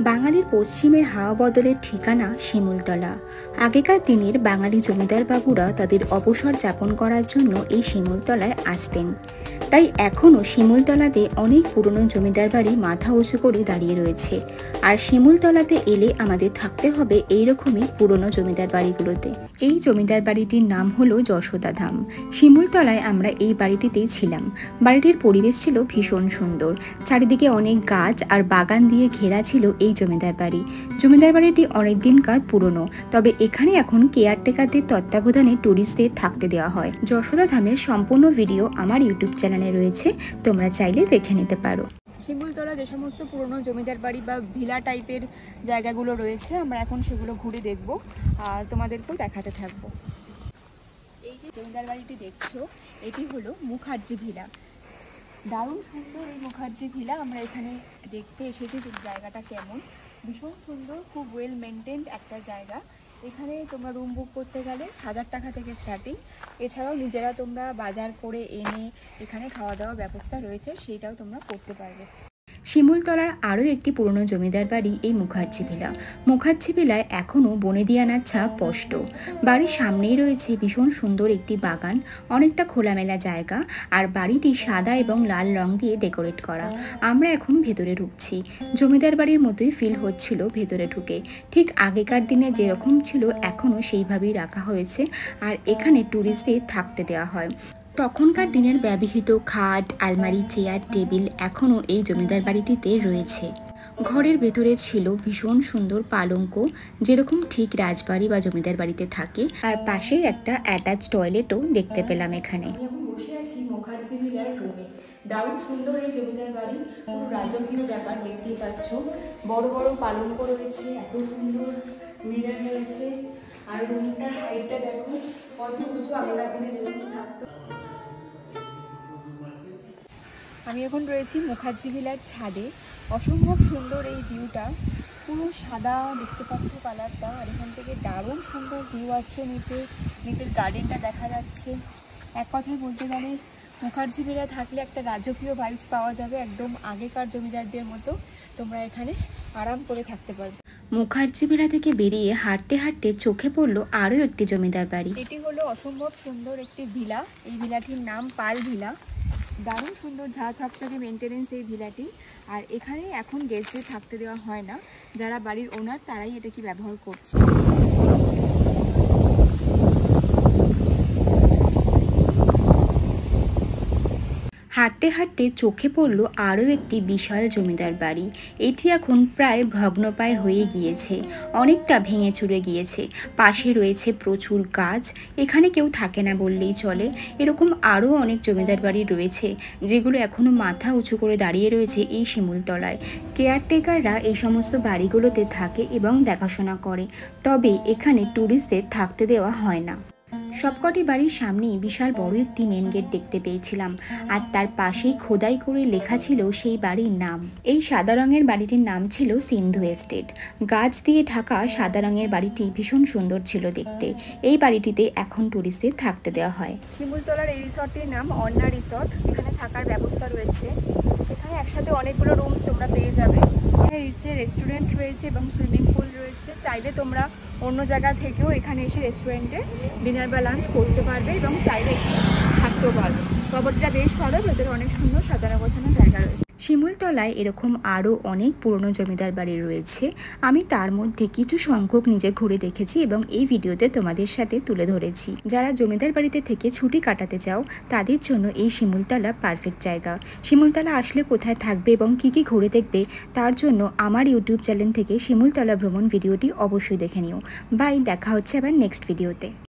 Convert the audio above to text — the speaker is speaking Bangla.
বাঙালির পশ্চিমের হাওয়া বদলের ঠিকানা শিমুলতলা। আগেকার দিনের বাঙালি জমিদার বাবুরা তাদের অবসর যাপন করার জন্য এই শিমুলতলায় আসতেন। তাই এখনও শিমুলতলাতে অনেক পুরনো জমিদার বাড়ি মাথা উঁচু করে দাঁড়িয়ে রয়েছে। আর শিমুলতলাতে এলে আমাদের থাকতে হবে এইরকমই পুরনো জমিদার বাড়িগুলোতে। এই জমিদার বাড়িটির নাম হলো যশোদাধাম। শিমুলতলায় আমরা এই বাড়িটিতেই ছিলাম। বাড়িটির পরিবেশ ছিল ভীষণ সুন্দর। চারিদিকে অনেক গাছ আর বাগান দিয়ে ঘেরা ছিল এই জমিদার বাড়ি। জমিদার বাড়িটি অনেক দিনকার পুরনো, তবে এখানে এখন কেয়ারটেকারদের তত্ত্বাবধানে ট্যুরিস্টদের থাকতে দেওয়া হয়। যশোদাধামের সম্পূর্ণ ভিডিও আমার ইউটিউব চ্যানেলে রয়েছে, তোমরা চাইলে দেখে নিতে পারো। শিমুলতলা যে সমস্ত পুরনো জমিদার বাড়ি বা ভিলা টাইপের জায়গাগুলো রয়েছে, আমরা এখন সেগুলো ঘুরে দেখব আর তোমাদেরকেও দেখাতে থাকবো। এই যে জমিদার বাড়িটি দেখছো, এটি হলো মুখার্জি ভিলা। দারুণ সুন্দর এই মুখার্জি ভিলা। আমরা এখানে দেখতে এসেছি যে জায়গাটা কেমন, ভীষণ সুন্দর, খুব ওয়েল মেনটেন্ড একটা জায়গা। এখানে তোমরা রুম বুক করতে গেলে 1000 টাকা থেকে স্টার্টিং। এছাড়াও নিজেরা তোমরা বাজার করে এনে এখানে খাওয়া দাওয়ার ব্যবস্থা রয়েছে, সেটাও তোমরা করতে পারবে। শিমুলতলার আরও একটি পুরনো জমিদার বাড়ি এই মুখার্জি ভিলা। মুখার্জি ভিলায় এখনও বনেদিয়ানার ছাপ স্পষ্ট। বাড়ির সামনেই রয়েছে ভীষণ সুন্দর একটি বাগান, অনেকটা খোলামেলা জায়গা, আর বাড়িটি সাদা এবং লাল রং দিয়ে ডেকোরেট করা। আমরা এখন ভেতরে ঢুকছি। জমিদার বাড়ির মতোই ফিল হচ্ছিল ভেতরে ঢুকে। ঠিক আগেকার দিনে যেরকম ছিল এখনও সেইভাবেই রাখা হয়েছে, আর এখানে ট্যুরিস্টদের থাকতে দেওয়া হয়। তখনকার দিনের ব্যবহৃত খাট, আলমারি, চেয়ার, টেবিল এখনও এই জমিদার বাড়িটিতে রয়েছে। ঘরের ভেতরে ছিল ভীষণ সুন্দর পালঙ্ক, যেরকম ঠিক রাজবাড়ি বা জমিদার বাড়িতে থাকে, আর পাশেই একটা অ্যাটাচ টয়লেটও দেখতে পেলাম এখানে। আমি এখন বসে আছি মুখার্জি ভিলার রুমে। দারুণ সুন্দর এই জমিদার বাড়ি, পুরো রাজকীয় ব্যাপার দেখতেই পাচ্ছ। বড় বড় পালঙ্ক রয়েছে, এত সুন্দর মিরর রয়েছে, আর রুমটার হাইটটা দেখো কত উঁচু, আগেকার দিনে যেরকম থাকতো। আমি এখন রয়েছি মুখার্জি ভিলার ছাদে। অসম্ভব সুন্দর এই ভিউটা, পুরো সাদা দেখতে পাচ্ছ কালারটা, আর এখান থেকে দারুণ সুন্দর ভিউ আসছে। নিচের গার্ডেনটা দেখা যাচ্ছে। এক কথায় বলতে গেলে মুখার্জি ভিলা থাকলে একটা রাজকীয় ভাইবস পাওয়া যাবে, একদম আগেকার জমিদারদের মতো। তোমরা এখানে আরাম করে থাকতে পারবে। মুখার্জি ভিলা থেকে বেরিয়ে হাঁটতে হাঁটতে চোখে পড়লো আরও একটি জমিদার বাড়ি। এটি হলো অসম্ভব সুন্দর একটি ভিলা। এই ভিলাটির নাম পাল ভিলা। দারুণ সুন্দর ঝা চকচকে মেনটেনেন্স এই ভিলাটি। আর এখানে এখন গেস্টদের থাকতে দেওয়া হয় না, যারা বাড়ির ওনার তারাই এটা কি ব্যবহার করছে। হাঁটতে হাঁটতে চোখে পড়লো আরও একটি বিশাল জমিদার বাড়ি। এটি এখন প্রায় ভগ্নপ্রায় হয়ে গিয়েছে, অনেকটা ভেঙে চুরে গিয়েছে। পাশে রয়েছে প্রচুর গাছ, এখানে কেউ থাকে না বললেই চলে। এরকম আরও অনেক জমিদার বাড়ি রয়েছে, যেগুলো এখনও মাথা উঁচু করে দাঁড়িয়ে রয়েছে এই শিমুলতলায়। কেয়ারটেকাররা এই সমস্ত বাড়িগুলোতে থাকে এবং দেখাশোনা করে, তবে এখানে ট্যুরিস্টদের থাকতে দেওয়া হয় না। সবকটি বাড়ির সামনেই বিশাল বড় একটি মেন গেট দেখতে পেয়েছিলাম, আর তার পাশেই খোদাই করে লেখা ছিল সেই বাড়ির নাম। এই সাদা রঙের বাড়িটির নাম ছিল সিন্ধু এস্টেট। গাছ দিয়ে ঢাকা সাদা রঙের বাড়িটি ভীষণ সুন্দর ছিল দেখতে। এই বাড়িটিতে এখন ট্যুরিস্টদের থাকতে দেওয়া হয়। শিমুলতলার এই রিসর্টটির নাম অন্না রিসর্ট। এখানে থাকার ব্যবস্থা রয়েছে। এখানে একসাথে অনেকগুলো রুম তোমরা পেয়ে যাবে। এখানে নিচে রেস্টুরেন্ট রয়েছে এবং সুইমিং পুল রয়েছে। চাইলে তোমরা অন্য জায়গা থেকেও এখানে এসে রেস্টুরেন্টে ডিনার বা লাঞ্চ করতে পারবে এবং চাইলে থাকতেও পারবে। প্রপার্টিটা বেশ ভালো, ভেতরে অনেক সুন্দর সাজানো গোছানো জায়গা রয়েছে। শিমুলতলায় এরকম আরও অনেক পুরনো জমিদার বাড়ি রয়েছে। আমি তার মধ্যে কিছু সংখ্যক নিজে ঘুরে দেখেছি এবং এই ভিডিওতে তোমাদের সাথে তুলে ধরেছি। যারা জমিদার বাড়িতে থেকে ছুটি কাটাতে চাও তাদের জন্য এই শিমুলতলা পারফেক্ট জায়গা। শিমুলতলা আসলে কোথায় থাকবে এবং কী কী ঘুরে দেখবে তার জন্য আমার ইউটিউব চ্যানেল থেকে শিমুলতলা ভ্রমণ ভিডিওটি অবশ্যই দেখে নিও। বাই, দেখা হচ্ছে আবার নেক্সট ভিডিওতে।